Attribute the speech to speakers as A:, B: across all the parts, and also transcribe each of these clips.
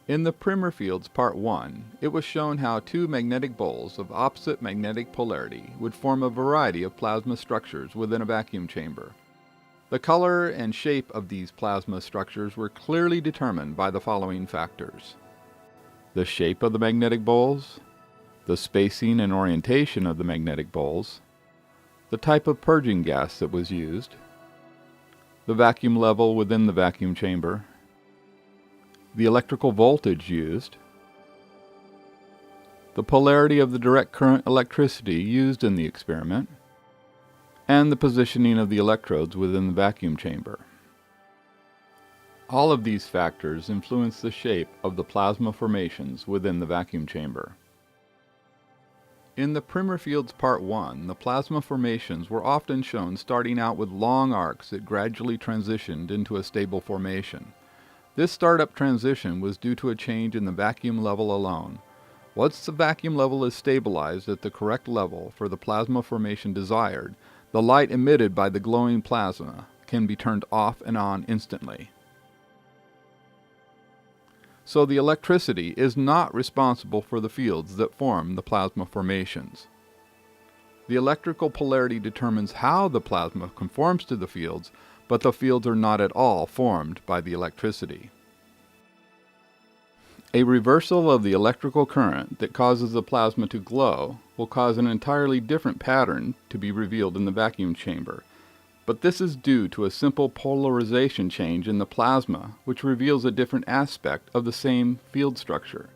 A: In the primer fields part 1, it was shown how two magnetic poles of opposite magnetic polarity would form a variety of plasma structures within a vacuum chamber. The color and shape of these plasma structures were clearly determined by the following factors: the shape of the magnetic poles, the spacing and orientation of the magnetic poles, the type of purging gas that was used, the vacuum level within the vacuum chamber, the electrical voltage used, the polarity of the direct current electricity used in the experiment, and the positioning of the electrodes within the vacuum chamber. All of these factors influence the shape of the plasma formations within the vacuum chamber. In the primer fields part 1, the plasma formations were often shown starting out with long arcs that gradually transitioned into a stable formation. This startup transition was due to a change in the vacuum level alone. Once the vacuum level is stabilized at the correct level for the plasma formation desired, the light emitted by the glowing plasma can be turned off and on instantly. So the electricity is not responsible for the fields that form the plasma formations. The electrical polarity determines how the plasma conforms to the fields, but the fields are not at all formed by the electricity. A reversal of the electrical current that causes the plasma to glow will cause an entirely different pattern to be revealed in the vacuum chamber, but this is due to a simple polarization change in the plasma, which reveals a different aspect of the same field structure.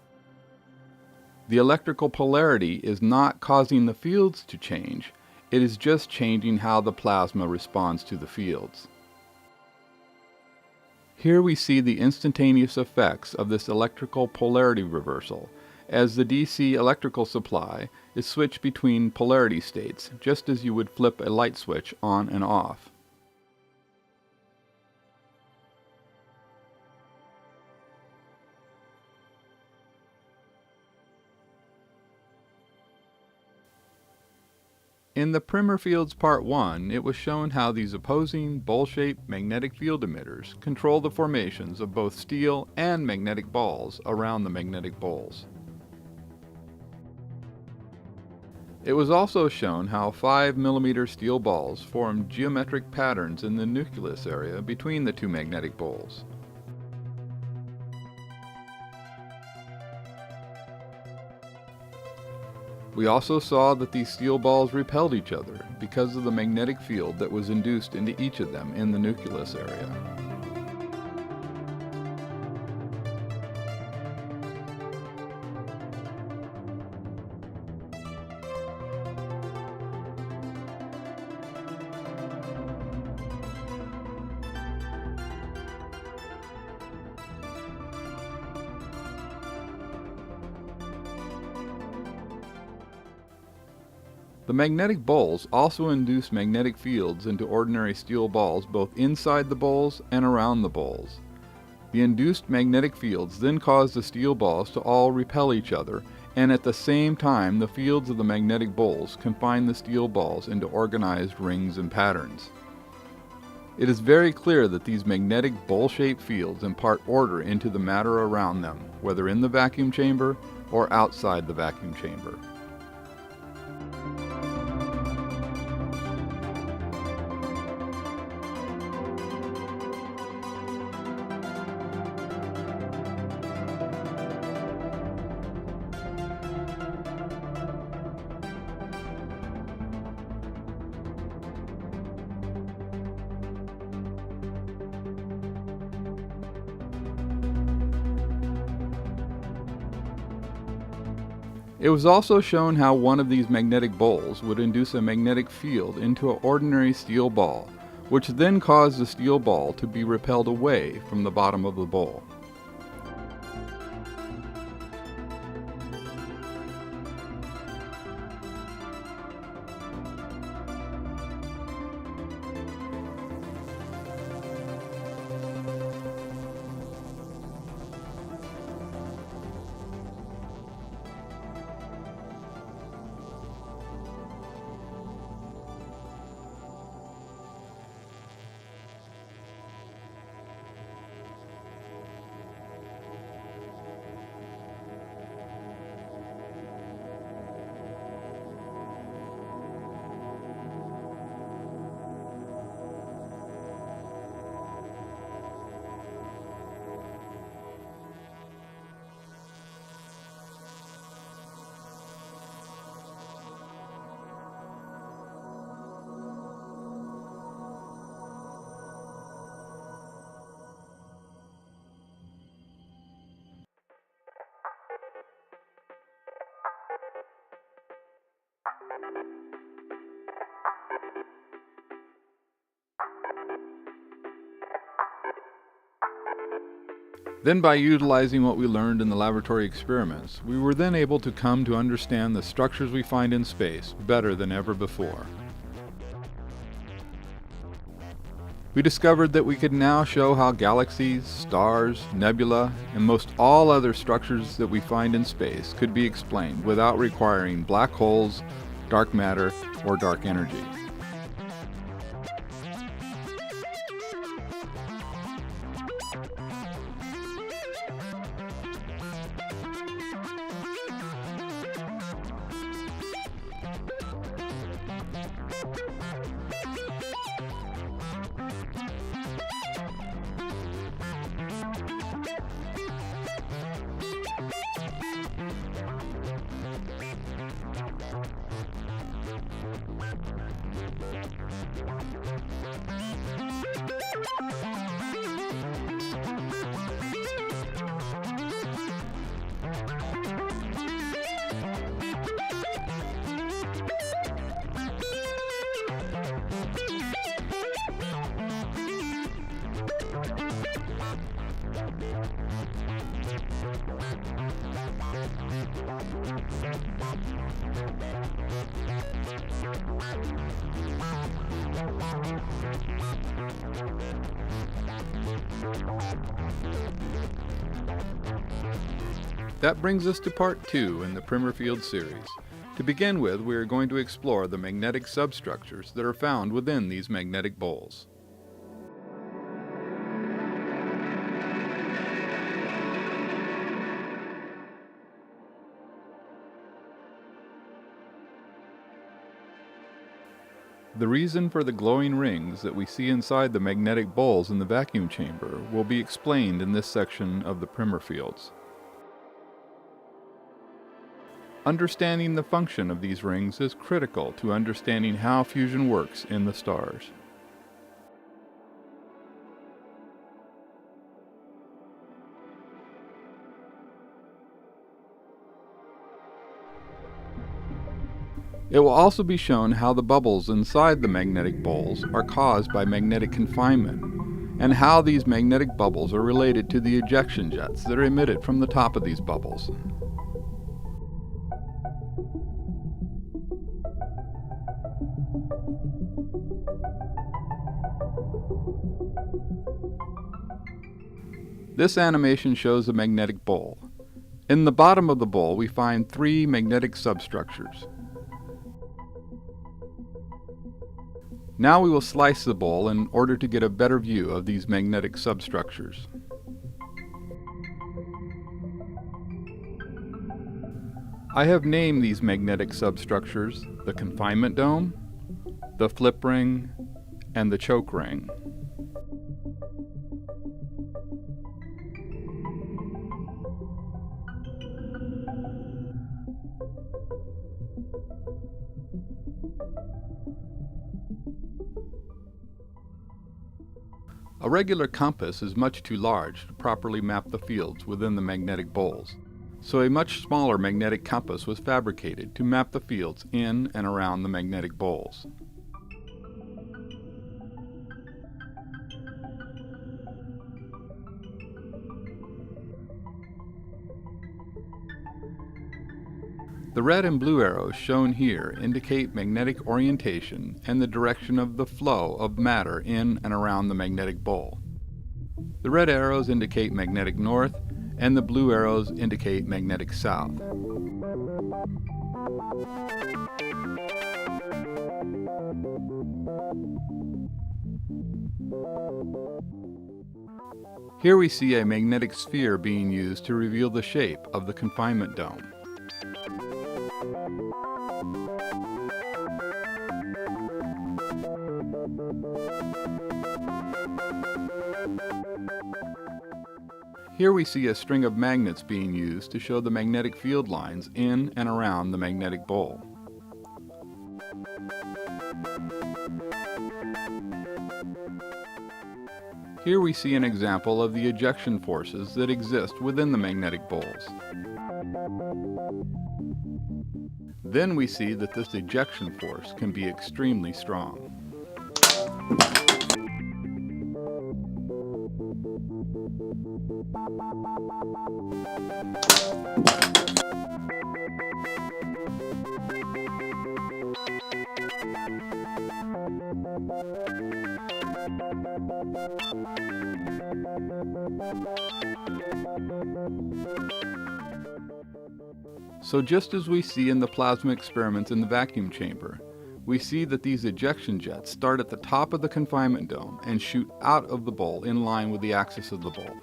A: The electrical polarity is not causing the fields to change, it is just changing how the plasma responds to the fields. Here we see the instantaneous effects of this electrical polarity reversal, as the DC electrical supply is switched between polarity states, just as you would flip a light switch on and off. In the primer fields part 1, it was shown how these opposing bowl-shaped magnetic field emitters control the formations of both steel and magnetic balls around the magnetic poles. It was also shown how 5 mm steel balls form geometric patterns in the nucleus area between the two magnetic poles. We also saw that these steel balls repelled each other because of the magnetic field that was induced into each of them in the nucleus area. The magnetic bowls also induce magnetic fields into ordinary steel balls both inside the bowls and around the bowls. The induced magnetic fields then cause the steel balls to all repel each other, and at the same time the fields of the magnetic bowls confine the steel balls into organized rings and patterns. It is very clear that these magnetic bowl-shaped fields impart order into the matter around them, whether in the vacuum chamber or outside the vacuum chamber. It was also shown how one of these magnetic bowls would induce a magnetic field into an ordinary steel ball, which then caused the steel ball to be repelled away from the bottom of the bowl. Then, by utilizing what we learned in the laboratory experiments, we were then able to come to understand the structures we find in space better than ever before. We discovered that we could now show how galaxies, stars, nebula, and most all other structures that we find in space could be explained without requiring black holes, dark matter, or dark energy. That brings us to part 2 in the Primer Field series. To begin with, we are going to explore the magnetic substructures that are found within these magnetic poles. The reason for the glowing rings that we see inside the magnetic poles in the vacuum chamber will be explained in this section of the Primer Fields. Understanding the function of these rings is critical to understanding how fusion works in the stars. It will also be shown how the bubbles inside the magnetic poles are caused by magnetic confinement, and how these magnetic bubbles are related to the ejection jets that are emitted from the top of these bubbles. This animation shows a magnetic bowl. In the bottom of the bowl, we find 3 magnetic substructures. Now we will slice the bowl in order to get a better view of these magnetic substructures. I have named these magnetic substructures the confinement dome, the flip ring, and the choke ring. A regular compass is much too large to properly map the fields within the magnetic poles, so a much smaller magnetic compass was fabricated to map the fields in and around the magnetic poles. The red and blue arrows shown here indicate magnetic orientation and the direction of the flow of matter in and around the magnetic pole. The red arrows indicate magnetic north, and the blue arrows indicate magnetic south. Here we see a magnetic sphere being used to reveal the shape of the confinement dome. Here we see a string of magnets being used to show the magnetic field lines in and around the magnetic pole. Here we see an example of the ejection forces that exist within the magnetic poles. Then we see that this ejection force can be extremely strong. So just as we see in the plasma experiments in the vacuum chamber, we see that these ejection jets start at the top of the confinement dome and shoot out of the bowl in line with the axis of the bowl.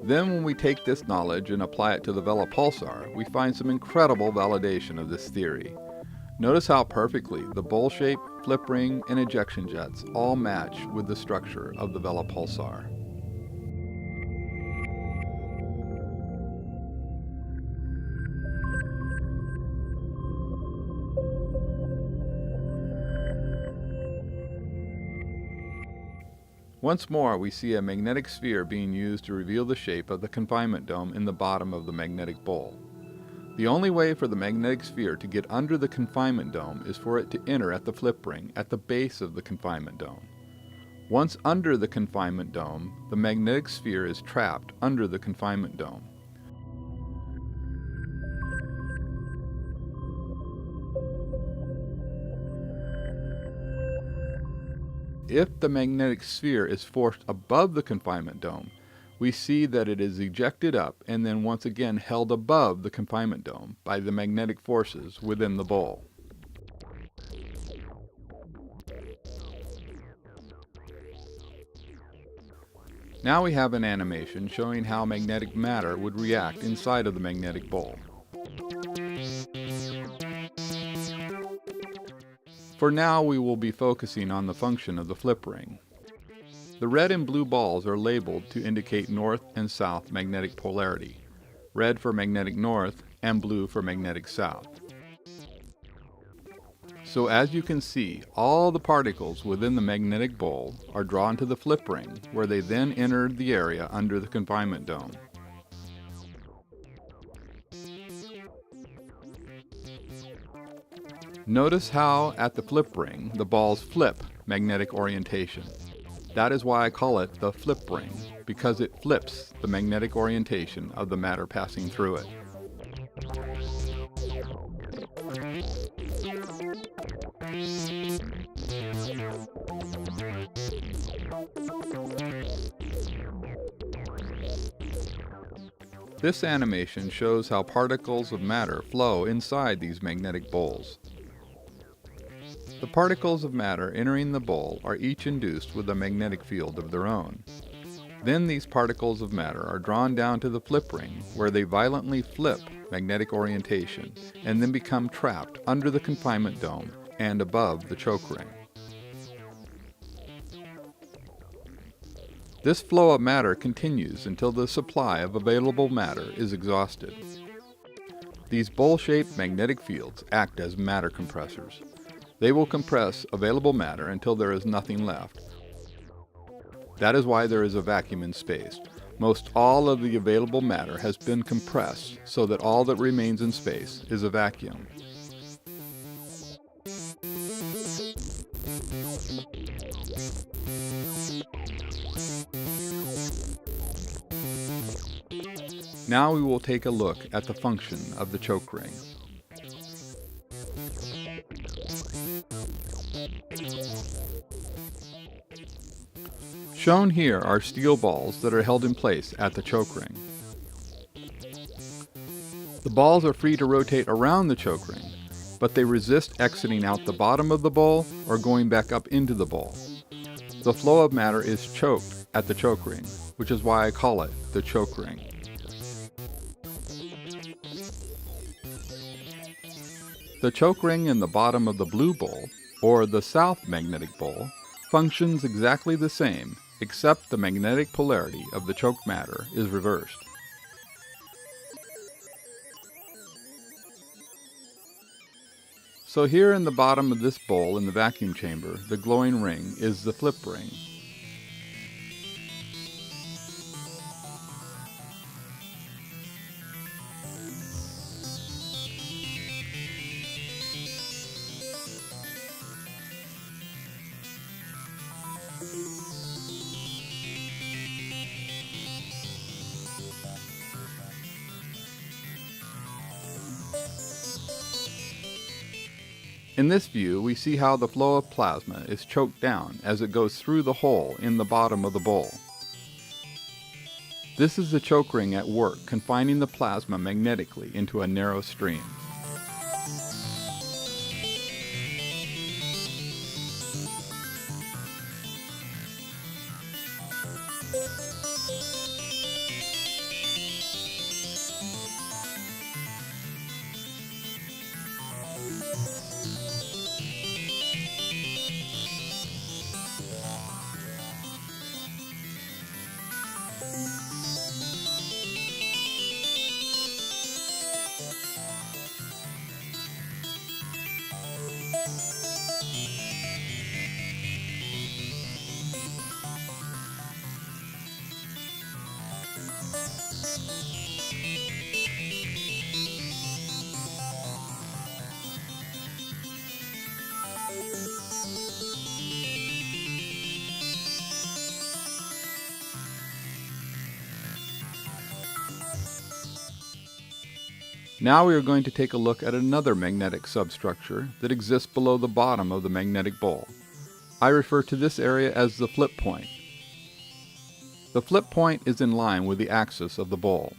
A: Then when we take this knowledge and apply it to the Vela pulsar, we find some incredible validation of this theory. Notice how perfectly the bowl shape, flip ring, and ejection jets all match with the structure of the Vela pulsar. Once more, we see a magnetic sphere being used to reveal the shape of the confinement dome in the bottom of the magnetic bowl. The only way for the magnetic sphere to get under the confinement dome is for it to enter at the flip ring at the base of the confinement dome. Once under the confinement dome, the magnetic sphere is trapped under the confinement dome. If the magnetic sphere is forced above the confinement dome, we see that it is ejected up and then once again held above the confinement dome by the magnetic forces within the bowl. Now we have an animation showing how magnetic matter would react inside of the magnetic bowl. For now, we will be focusing on the function of the flip ring. The red and blue balls are labeled to indicate north and south magnetic polarity, red for magnetic north and blue for magnetic south. So as you can see, all the particles within the magnetic bowl are drawn to the flip ring, where they then enter the area under the confinement dome. Notice how at the flip ring the balls flip magnetic orientation. That is why I call it the flip ring, because it flips the magnetic orientation of the matter passing through it. This animation shows how particles of matter flow inside these magnetic bowls. The particles of matter entering the bowl are each induced with a magnetic field of their own. Then these particles of matter are drawn down to the flip ring, where they violently flip magnetic orientation and then become trapped under the confinement dome and above the choke ring. This flow of matter continues until the supply of available matter is exhausted. These bowl-shaped magnetic fields act as matter compressors. They will compress available matter until there is nothing left. That is why there is a vacuum in space. Most all of the available matter has been compressed so that all that remains in space is a vacuum. Now we will take a look at the function of the choke ring. Shown here are steel balls that are held in place at the choke ring. The balls are free to rotate around the choke ring, but they resist exiting out the bottom of the bowl or going back up into the bowl. The flow of matter is choked at the choke ring, which is why I call it the choke ring. The choke ring in the bottom of the blue bowl, or the south magnetic bowl, functions exactly the same, except the magnetic polarity of the choke matter is reversed. So here in the bottom of this bowl in the vacuum chamber, the glowing ring is the flip ring. In this view, we see how the flow of plasma is choked down as it goes through the hole in the bottom of the bowl. This is the choke ring at work, confining the plasma magnetically into a narrow stream. Now we are going to take a look at another magnetic substructure that exists below the bottom of the magnetic bowl. I refer to this area as the flip point. The flip point is in line with the axis of the bowl.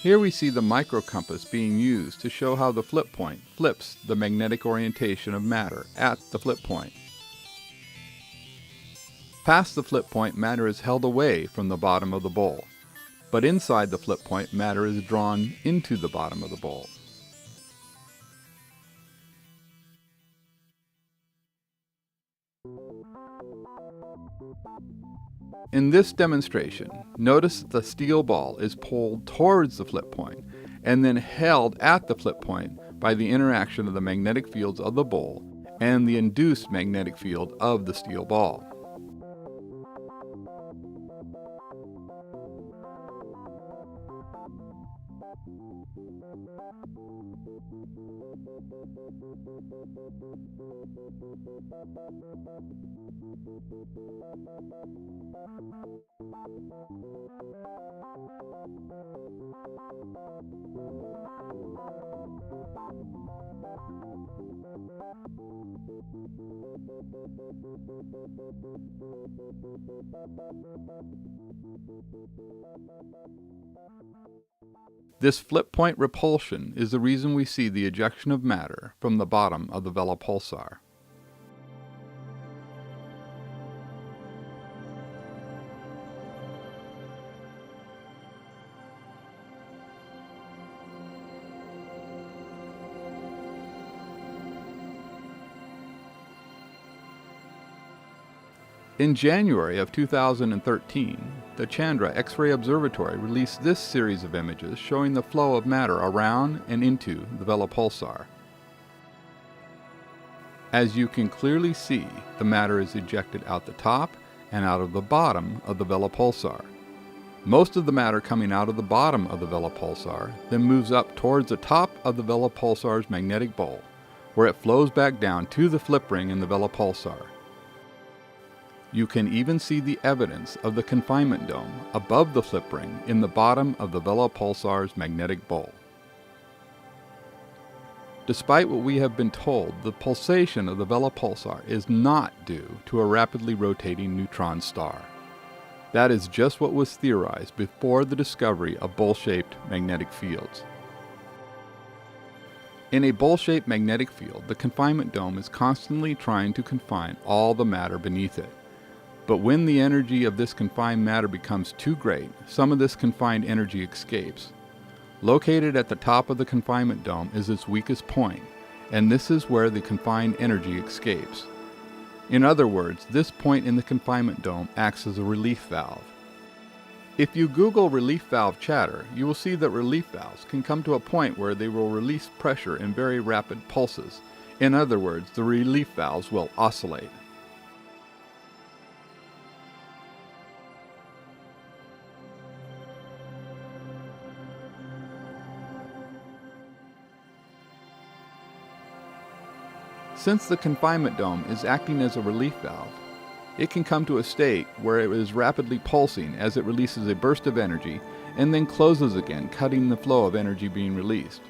A: Here we see the microcompass being used to show how the flip point flips the magnetic orientation of matter at the flip point. Past the flip point, matter is held away from the bottom of the bowl, but inside the flip point, matter is drawn into the bottom of the bowl. In this demonstration, notice that the steel ball is pulled towards the flip point and then held at the flip point by the interaction of the magnetic fields of the bowl and the induced magnetic field of the steel ball. This flip point repulsion is the reason we see the ejection of matter from the bottom of the Vela pulsar. In January of 2013, the Chandra X-ray Observatory released this series of images showing the flow of matter around and into the Vela pulsar. As you can clearly see, the matter is ejected out the top and out of the bottom of the Vela pulsar. Most of the matter coming out of the bottom of the Vela pulsar then moves up towards the top of the Vela pulsar's magnetic bowl, where it flows back down to the flip ring in the Vela pulsar. You can even see the evidence of the confinement dome above the flip ring in the bottom of the Vela pulsar's magnetic bowl. Despite what we have been told, the pulsation of the Vela pulsar is not due to a rapidly rotating neutron star. That is just what was theorized before the discovery of bowl-shaped magnetic fields. In a bowl-shaped magnetic field, the confinement dome is constantly trying to confine all the matter beneath it. But when the energy of this confined matter becomes too great, some of this confined energy escapes. Located at the top of the confinement dome is its weakest point, and this is where the confined energy escapes. In other words, this point in the confinement dome acts as a relief valve. If you Google relief valve chatter, you will see that relief valves can come to a point where they will release pressure in very rapid pulses. In other words, the relief valves will oscillate. Since the confinement dome is acting as a relief valve, it can come to a state where it is rapidly pulsing as it releases a burst of energy and then closes again, cutting the flow of energy being released.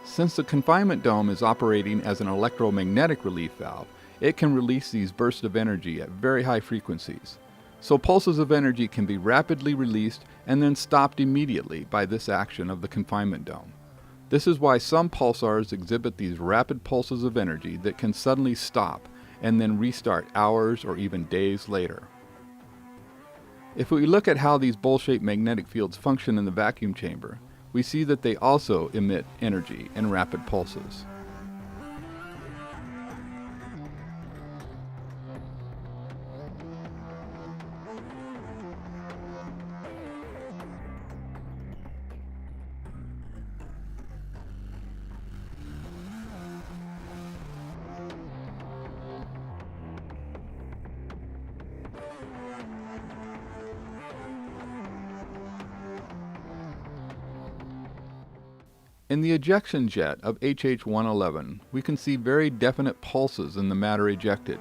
A: Since the confinement dome is operating as an electromagnetic relief valve, it can release these bursts of energy at very high frequencies. So pulses of energy can be rapidly released and then stopped immediately by this action of the confinement dome. This is why some pulsars exhibit these rapid pulses of energy that can suddenly stop and then restart hours or even days later. If we look at how these bowl-shaped magnetic fields function in the vacuum chamber, we see that they also emit energy in rapid pulses. In the ejection jet of HH-111, we can see very definite pulses in the matter ejected.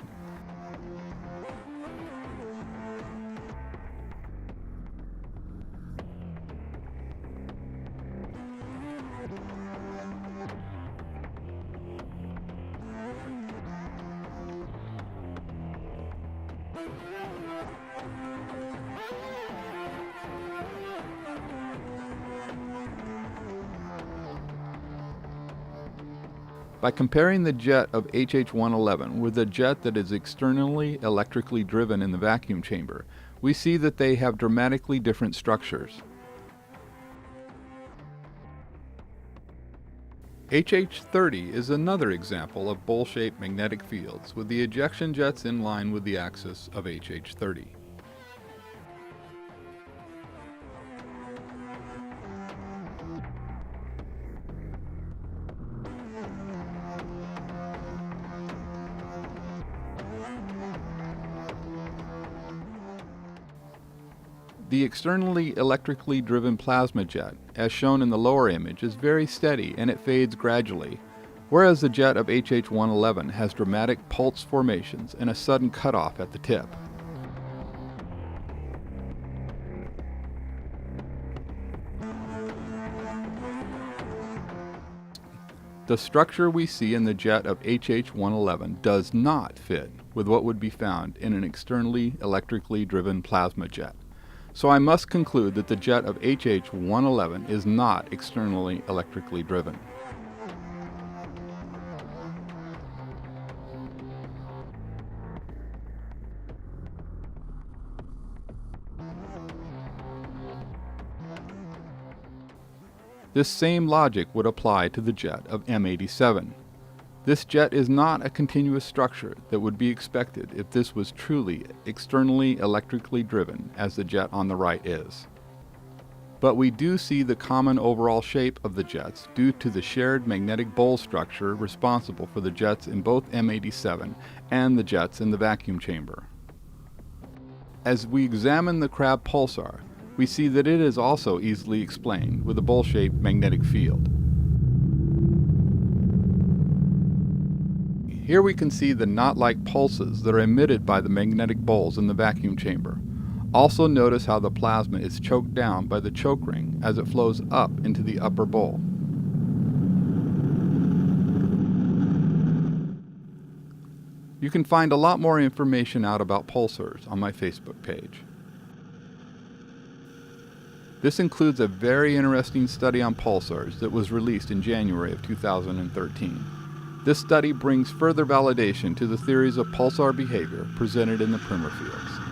A: By comparing the jet of HH-111 with a jet that is externally electrically driven in the vacuum chamber, we see that they have dramatically different structures. HH-30 is another example of bowl-shaped magnetic fields with the ejection jets in line with the axis of HH-30. The externally electrically driven plasma jet, as shown in the lower image, is very steady and it fades gradually, whereas the jet of HH-111 has dramatic pulse formations and a sudden cutoff at the tip. The structure we see in the jet of HH-111 does not fit with what would be found in an externally electrically driven plasma jet. So I must conclude that the jet of HH-111 is not externally electrically driven. This same logic would apply to the jet of M87. This jet is not a continuous structure that would be expected if this was truly externally electrically driven, as the jet on the right is. But we do see the common overall shape of the jets due to the shared magnetic bowl structure responsible for the jets in both M87 and the jets in the vacuum chamber. As we examine the Crab pulsar, we see that it is also easily explained with a bowl-shaped magnetic field. Here we can see the knot-like pulses that are emitted by the magnetic bowls in the vacuum chamber. Also notice how the plasma is choked down by the choke ring as it flows up into the upper bowl. You can find a lot more information out about pulsars on my Facebook page. This includes a very interesting study on pulsars that was released in January of 2013. This study brings further validation to the theories of pulsar behavior presented in the Primer fields.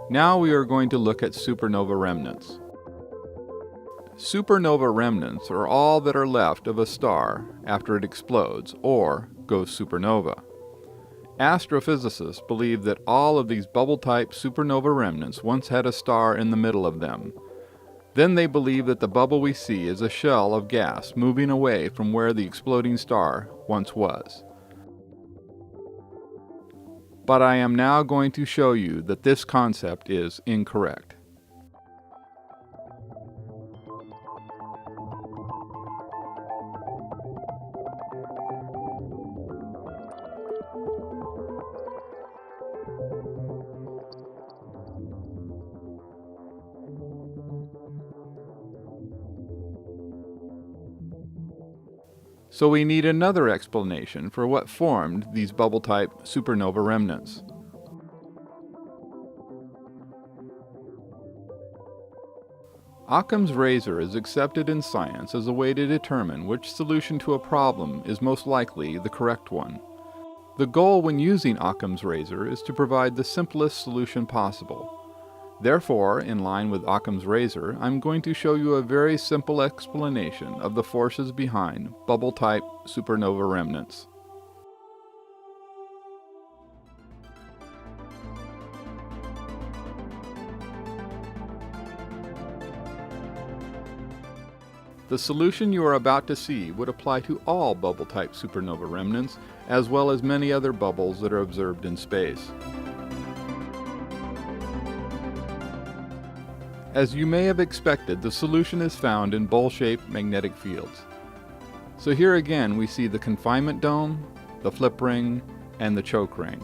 A: Now we are going to look at supernova remnants. Supernova remnants are all that are left of a star after it explodes or goes supernova. Astrophysicists believe that all of these bubble-type supernova remnants once had a star in the middle of them. Then they believe that the bubble we see is a shell of gas moving away from where the exploding star once was. But I am now going to show you that this concept is incorrect. So we need another explanation for what formed these bubble-type supernova remnants. Occam's razor is accepted in science as a way to determine which solution to a problem is most likely the correct one. The goal when using Occam's razor is to provide the simplest solution possible. Therefore, in line with Occam's razor, I'm going to show you a very simple explanation of the forces behind bubble-type supernova remnants. The solution you are about to see would apply to all bubble-type supernova remnants, as well as many other bubbles that are observed in space. As you may have expected, the solution is found in bowl-shaped magnetic fields. So here again we see the confinement dome, the flip ring, and the choke ring.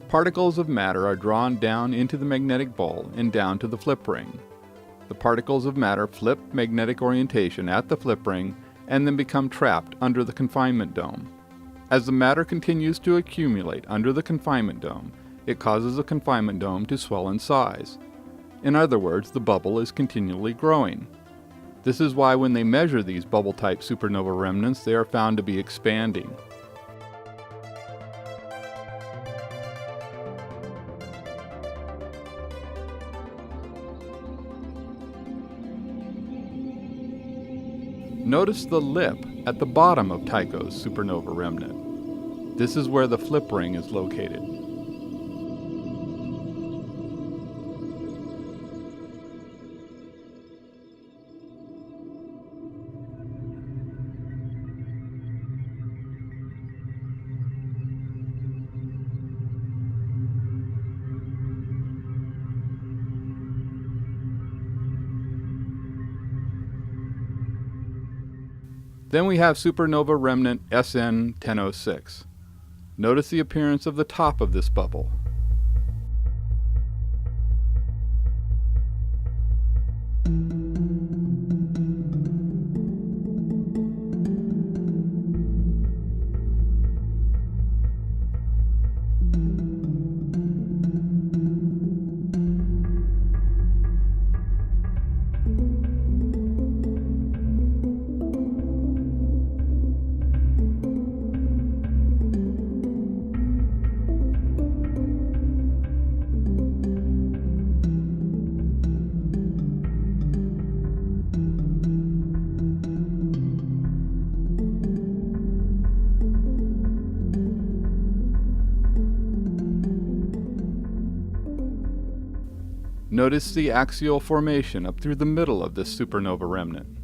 A: Particles of matter are drawn down into the magnetic bowl and down to the flip ring. The particles of matter flip magnetic orientation at the flip ring and then become trapped under the confinement dome. As the matter continues to accumulate under the confinement dome, it causes the confinement dome to swell in size. In other words, the bubble is continually growing. This is why when they measure these bubble-type supernova remnants, they are found to be expanding. Notice the lip at the bottom of Tycho's supernova remnant. This is where the flip ring is located. Then we have supernova remnant SN 1006. Notice the appearance of the top of this bubble. Notice the axial formation up through the middle of this supernova remnant.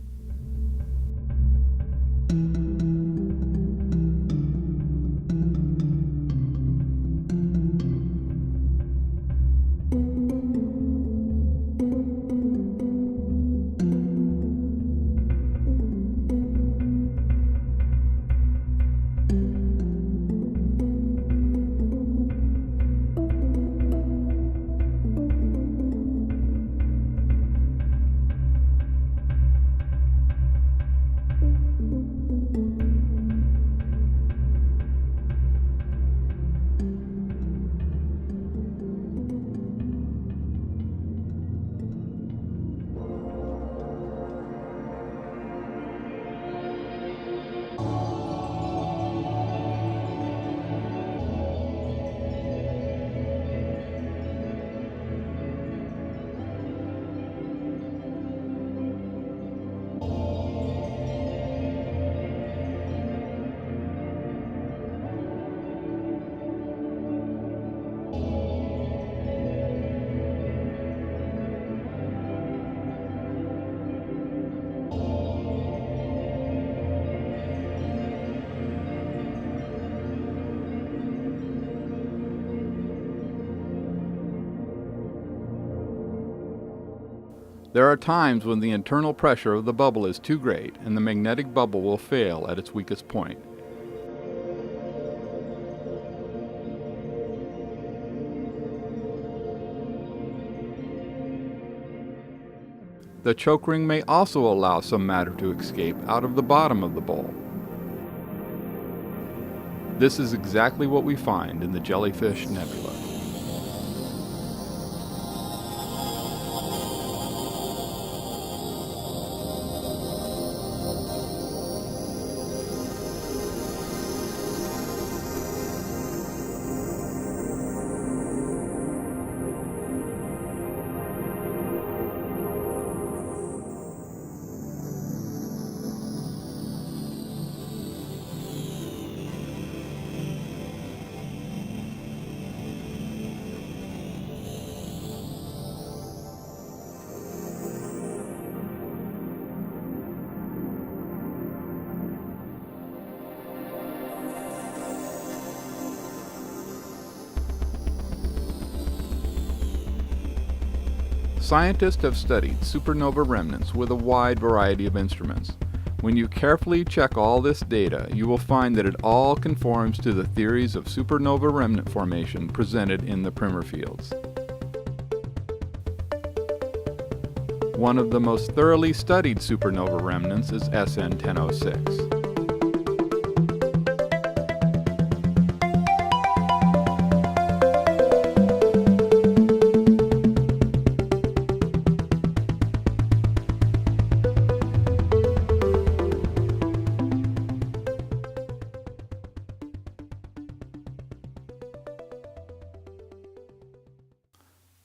A: There are times when the internal pressure of the bubble is too great and the magnetic bubble will fail at its weakest point. The choke ring may also allow some matter to escape out of the bottom of the bowl. This is exactly what we find in the Jellyfish Nebula. Scientists have studied supernova remnants with a wide variety of instruments. When you carefully check all this data, you will find that it all conforms to the theories of supernova remnant formation presented in the Primer fields. One of the most thoroughly studied supernova remnants is SN 1006.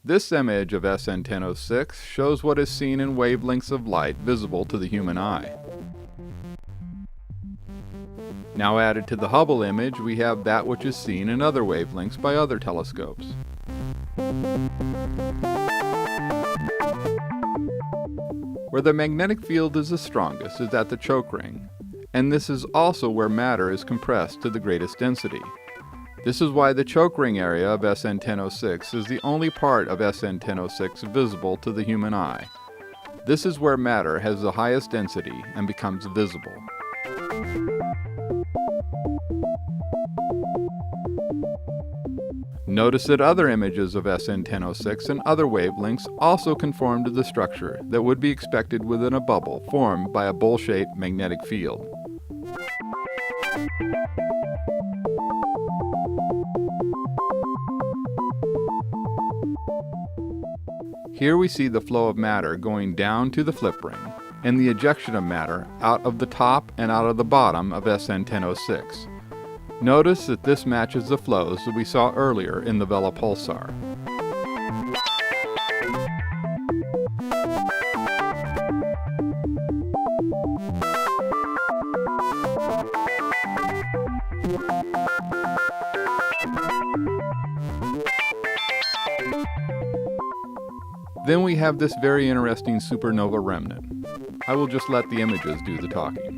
A: This image of SN 1006 shows what is seen in wavelengths of light visible to the human eye. Now added to the Hubble image, we have that which is seen in other wavelengths by other telescopes. Where the magnetic field is the strongest is at the choke ring, and this is also where matter is compressed to the greatest density. This is why the choke ring area of SN 1006 is the only part of SN 1006 visible to the human eye. This is where matter has the highest density and becomes visible. Notice that other images of SN 1006 and other wavelengths also conform to the structure that would be expected within a bubble formed by a bowl-shaped magnetic field. Here we see the flow of matter going down to the flip ring, and the ejection of matter out of the top and out of the bottom of SN 1006. Notice that this matches the flows that we saw earlier in the Vela pulsar. Then we have this very interesting supernova remnant. I will just let the images do the talking.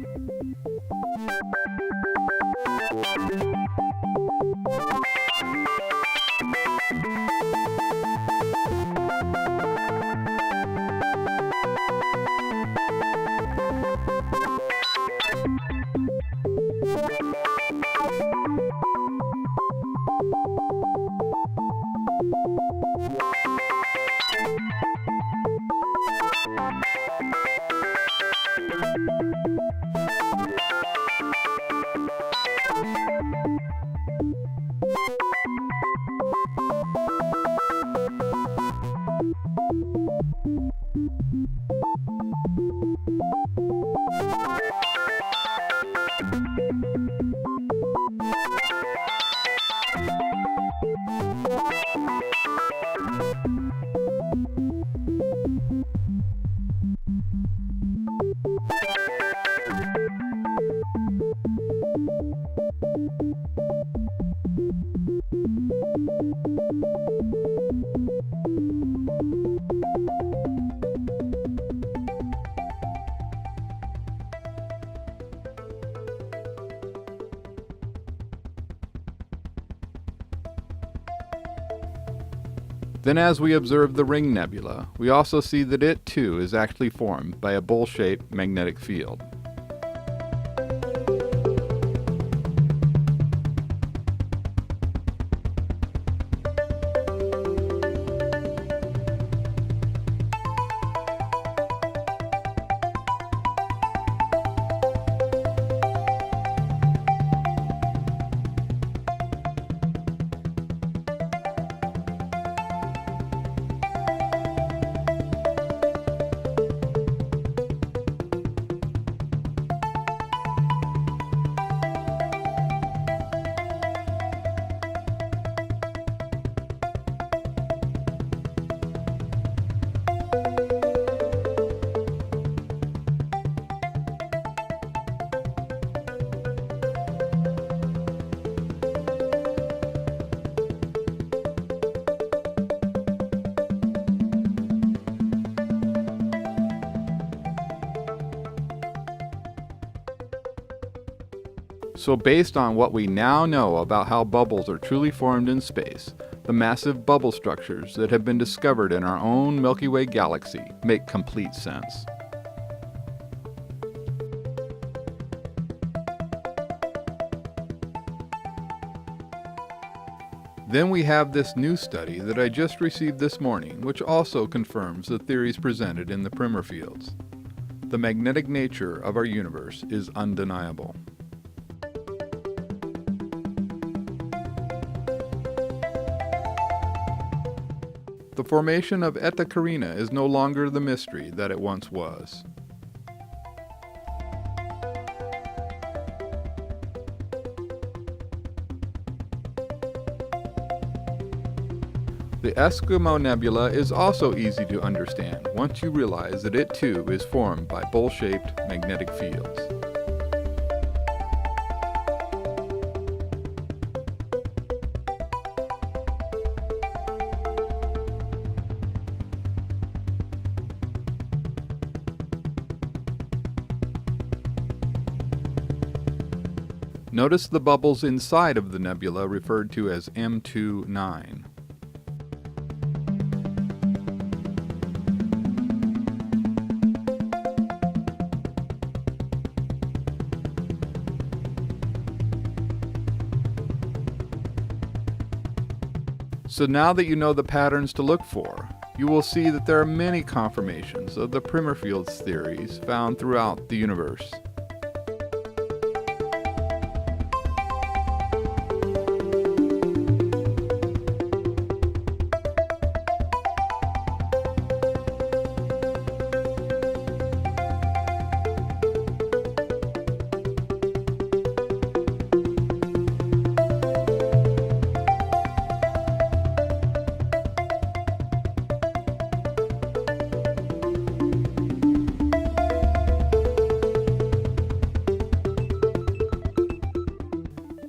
A: Then as we observe the Ring Nebula, we also see that it too is actually formed by a bowl-shaped magnetic field. So based on what we now know about how bubbles are truly formed in space, the massive bubble structures that have been discovered in our own Milky Way galaxy make complete sense. Then we have this new study that I just received this morning, which also confirms the theories presented in the primer fields. The magnetic nature of our universe is undeniable. The formation of Eta Carina is no longer the mystery that it once was. The Eskimo Nebula is also easy to understand once you realize that it too is formed by bowl-shaped magnetic fields. Notice the bubbles inside of the nebula referred to as M29. So now that you know the patterns to look for, you will see that there are many confirmations of the primer fields theories found throughout the universe.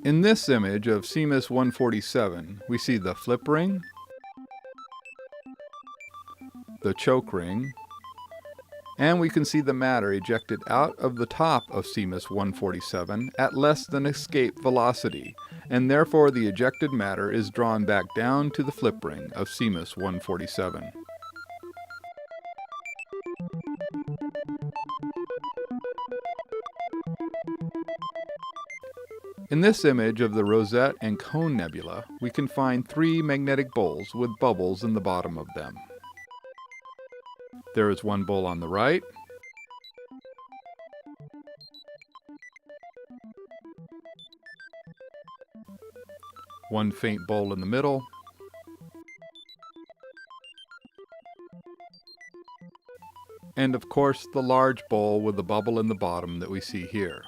A: In this image of CMIS 147, we see the flip ring, the choke ring, and we can see the matter ejected out of the top of CMIS 147 at less than escape velocity, and therefore the ejected matter is drawn back down to the flip ring of CMIS 147. In this image of the Rosette and Cone Nebula, we can find 3 magnetic bowls with bubbles in the bottom of them. There is one bowl on the right, one faint bowl in the middle, and of course the large bowl with the bubble in the bottom that we see here.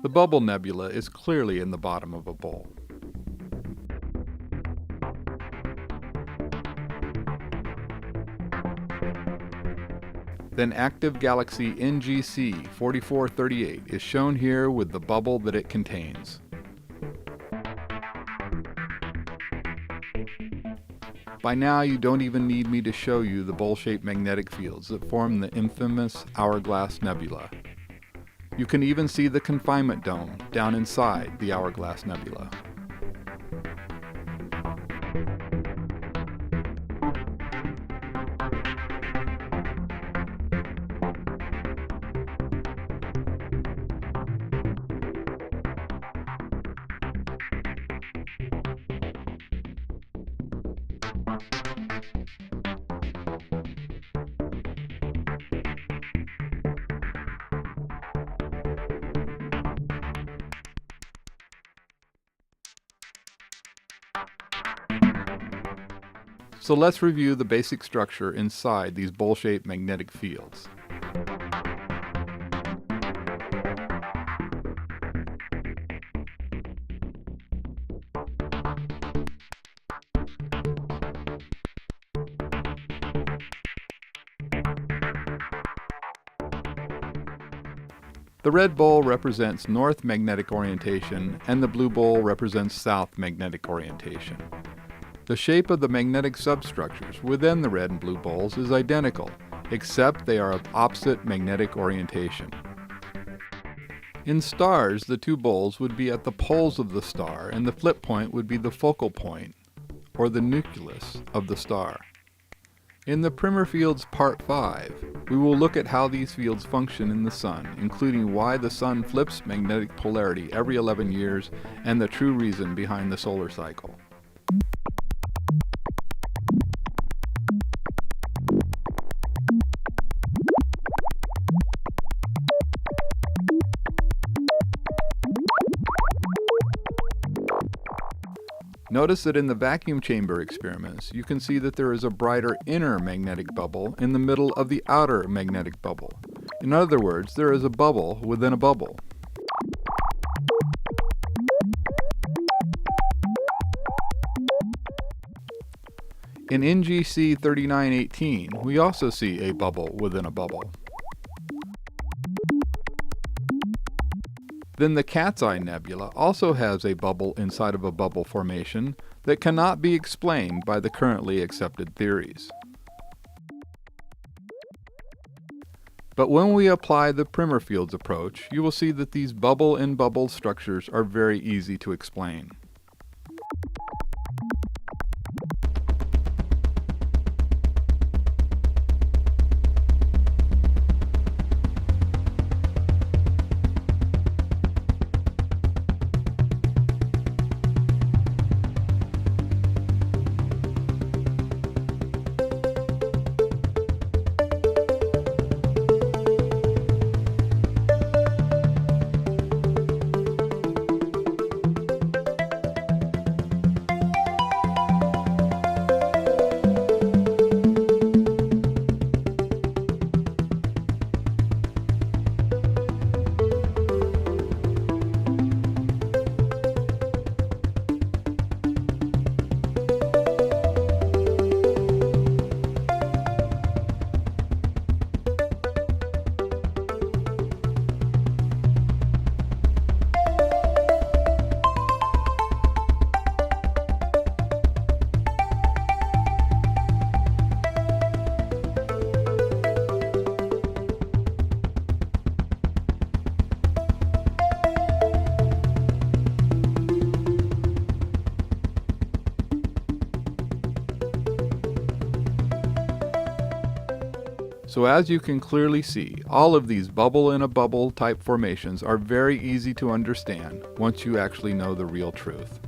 A: The bubble nebula is clearly in the bottom of a bowl. Then active galaxy NGC 4438 is shown here with the bubble that it contains. By now you don't even need me to show you the bowl-shaped magnetic fields that form the infamous Hourglass Nebula. You can even see the confinement dome down inside the Hourglass Nebula. So let's review the basic structure inside these bowl-shaped magnetic fields. The red bowl represents north magnetic orientation and the blue bowl represents south magnetic orientation. The shape of the magnetic substructures within the red and blue bowls is identical, except they are of opposite magnetic orientation. In stars, the 2 bowls would be at the poles of the star, and the flip point would be the focal point, or the nucleus, of the star. In the primer fields Part 5, we will look at how these fields function in the Sun, including why the Sun flips magnetic polarity every 11 years, and the true reason behind the solar cycle. Notice that in the vacuum chamber experiments, you can see that there is a brighter inner magnetic bubble in the middle of the outer magnetic bubble. In other words, there is a bubble within a bubble. In NGC 3918, we also see a bubble within a bubble. Then the Cat's Eye Nebula also has a bubble inside of a bubble formation that cannot be explained by the currently accepted theories. But when we apply the primer fields approach, you will see that these bubble-in-bubble structures are very easy to explain. So as you can clearly see, all of these bubble in a bubble type formations are very easy to understand once you actually know the real truth.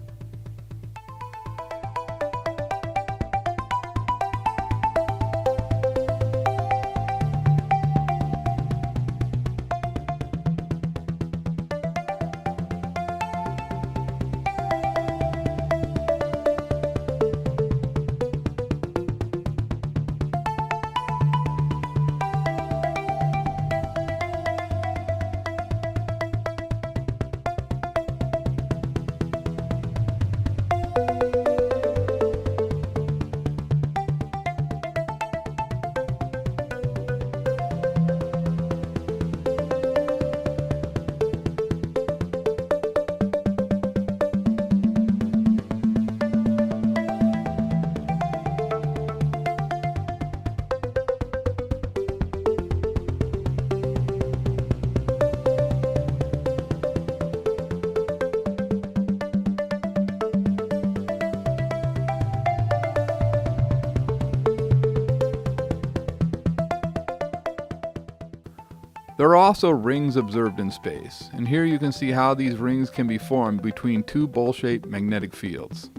A: There are also rings observed in space, and here you can see how these rings can be formed between two bowl-shaped magnetic fields.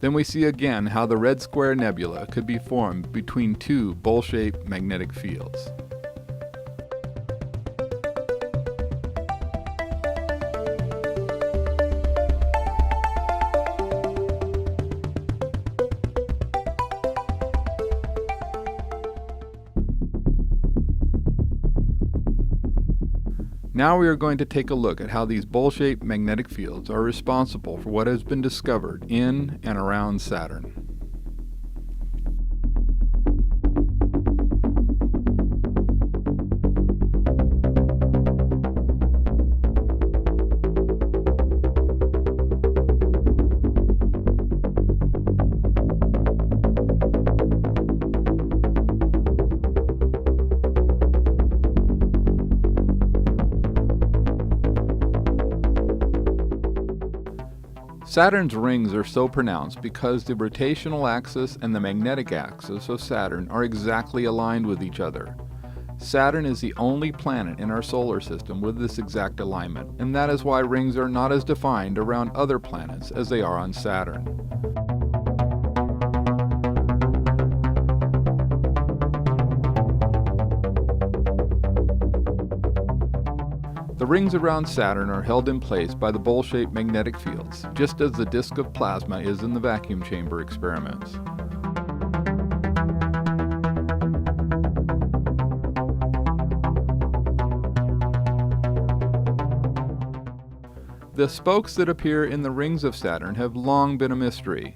A: Then we see again how the Red Square Nebula could be formed between two bowl-shaped magnetic fields. Now we are going to take a look at how these bowl-shaped magnetic fields are responsible for what has been discovered in and around Saturn. Saturn's rings are so pronounced because the rotational axis and the magnetic axis of Saturn are exactly aligned with each other. Saturn is the only planet in our solar system with this exact alignment, and that is why rings are not as defined around other planets as they are on Saturn. The rings around Saturn are held in place by the bowl-shaped magnetic fields, just as the disk of plasma is in the vacuum chamber experiments. The spokes that appear in the rings of Saturn have long been a mystery.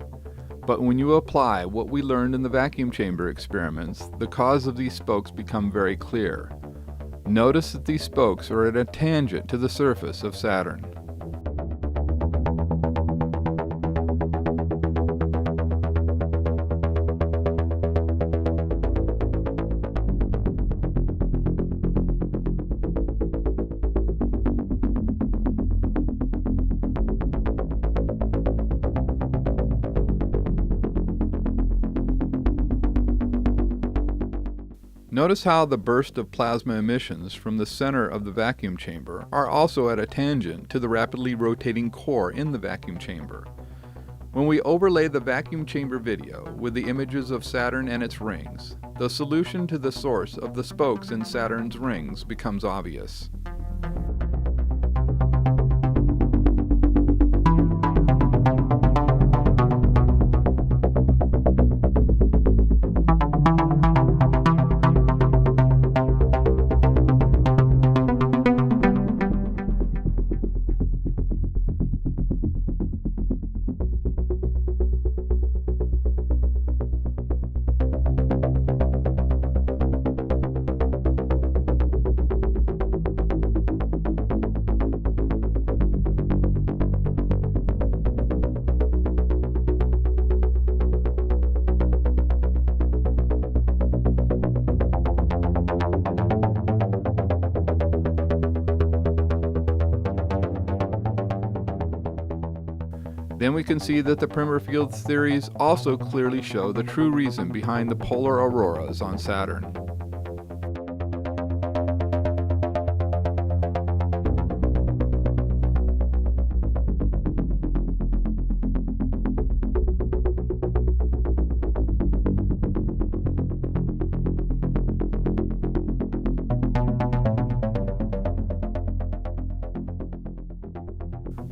A: But when you apply what we learned in the vacuum chamber experiments, the cause of these spokes become very clear. Notice that these spokes are at a tangent to the surface of Saturn. Notice how the burst of plasma emissions from the center of the vacuum chamber are also at a tangent to the rapidly rotating core in the vacuum chamber. When we overlay the vacuum chamber video with the images of Saturn and its rings, the solution to the source of the spokes in Saturn's rings becomes obvious. Then we can see that the primer field theories also clearly show the true reason behind the polar auroras on Saturn.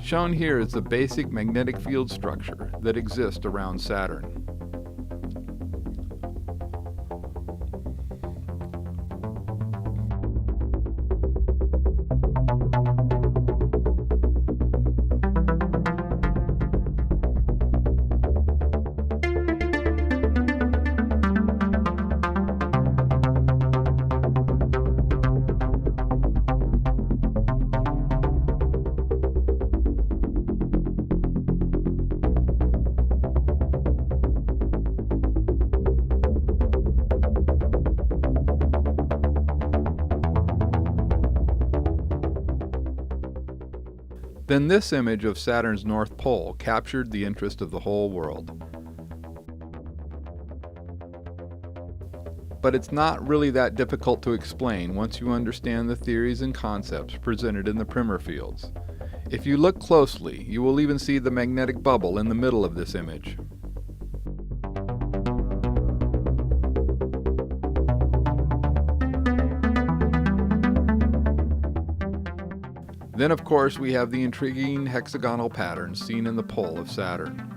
A: Shown here is the basic magnetic field structure that exists around Saturn. Then this image of Saturn's North Pole captured the interest of the whole world. But it's not really that difficult to explain once you understand the theories and concepts presented in the primer fields. If you look closely, you will even see the magnetic bubble in the middle of this image. Then, of course, we have the intriguing hexagonal pattern seen in the pole of Saturn.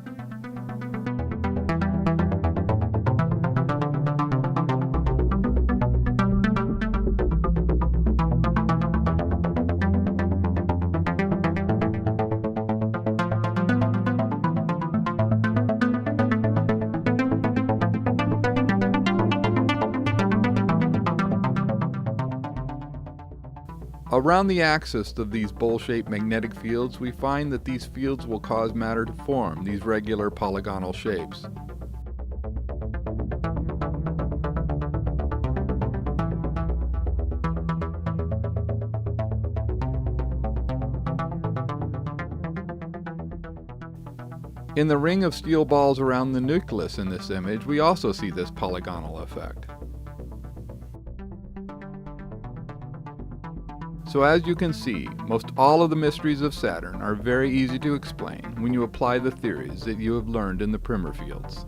A: Around the axis of these bowl-shaped magnetic fields, we find that these fields will cause matter to form these regular polygonal shapes. In the ring of steel balls around the nucleus in this image, we also see this polygonal effect. So as you can see, most all of the mysteries of Saturn are very easy to explain when you apply the theories that you have learned in the primer fields.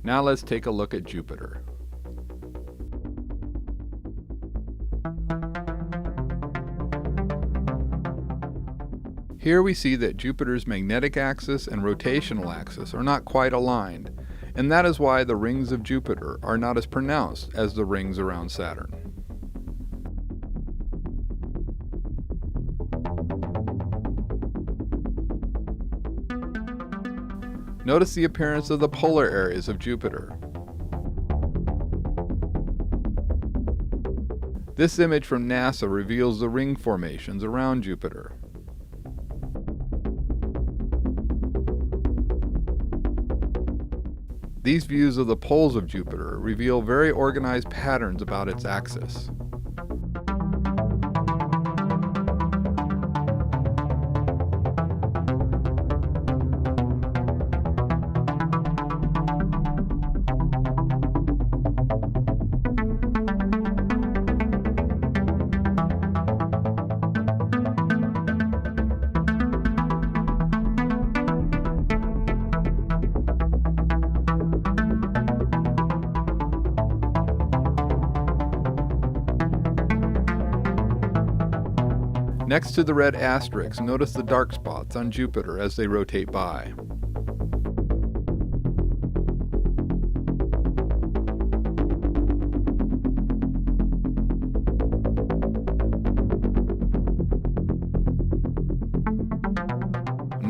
A: Now let's take a look at Jupiter. Here we see that Jupiter's magnetic axis and rotational axis are not quite aligned, and that is why the rings of Jupiter are not as pronounced as the rings around Saturn. Notice the appearance of the polar areas of Jupiter. This image from NASA reveals the ring formations around Jupiter. These views of the poles of Jupiter reveal very organized patterns about its axis. Next to the red asterisks, notice the dark spots on Jupiter as they rotate by.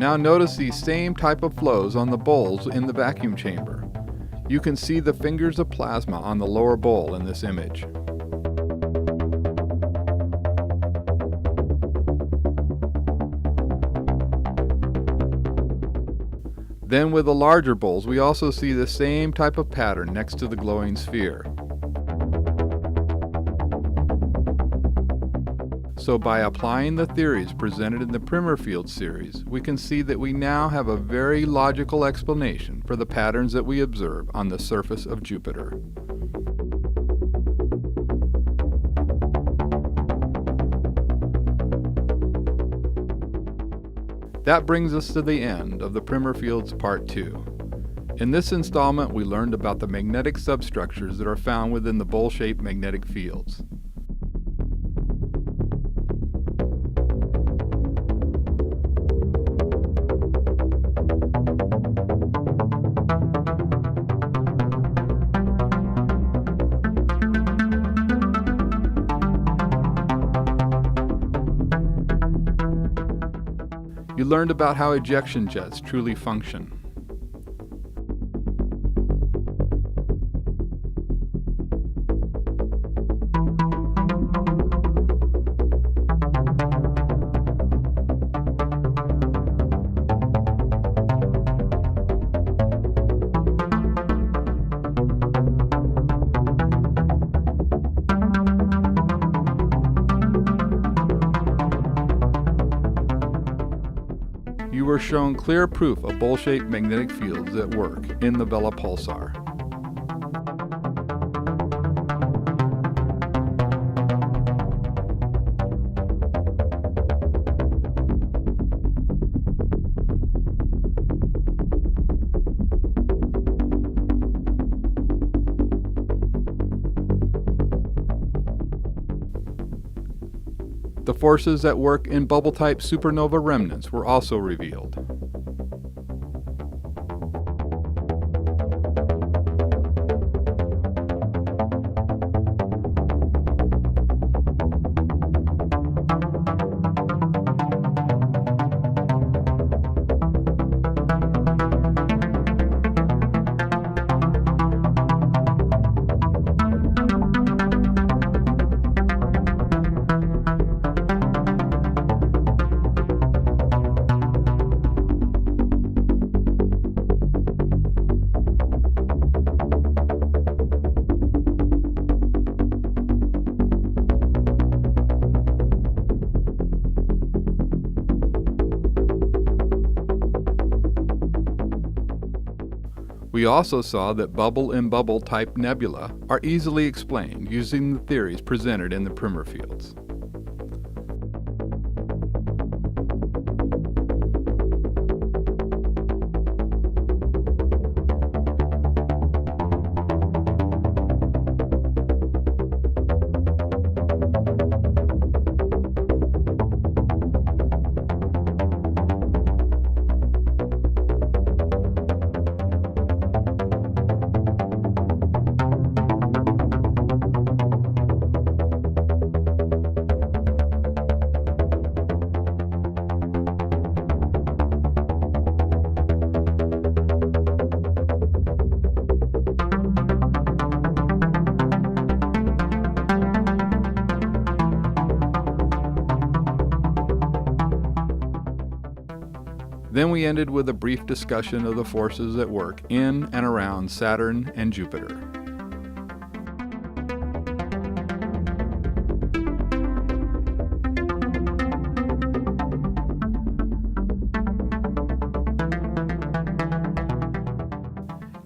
A: Now notice these same type of flows on the bowls in the vacuum chamber. You can see the fingers of plasma on the lower bowl in this image. Then with the larger bowls, we also see the same type of pattern next to the glowing sphere. So by applying the theories presented in the Primer Field series, we can see that we now have a very logical explanation for the patterns that we observe on the surface of Jupiter. That brings us to the end of the Primer Fields Part 2. In this installment, we learned about the magnetic substructures that are found within the bowl-shaped magnetic fields. You learned about how ejection jets truly function. You were shown clear proof of bowl-shaped magnetic fields at work in the Vela pulsar. The forces at work in bubble-type supernova remnants were also revealed. We also saw that bubble-in-bubble type nebula are easily explained using the theories presented in the Primer fields. Then we ended with a brief discussion of the forces at work in and around Saturn and Jupiter.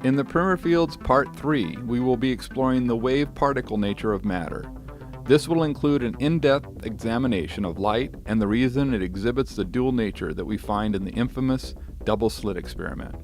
A: In the Primer Fields Part 3, we will be exploring the wave-particle nature of matter. This will include an in-depth examination of light and the reason it exhibits the dual nature that we find in the infamous double-slit experiment.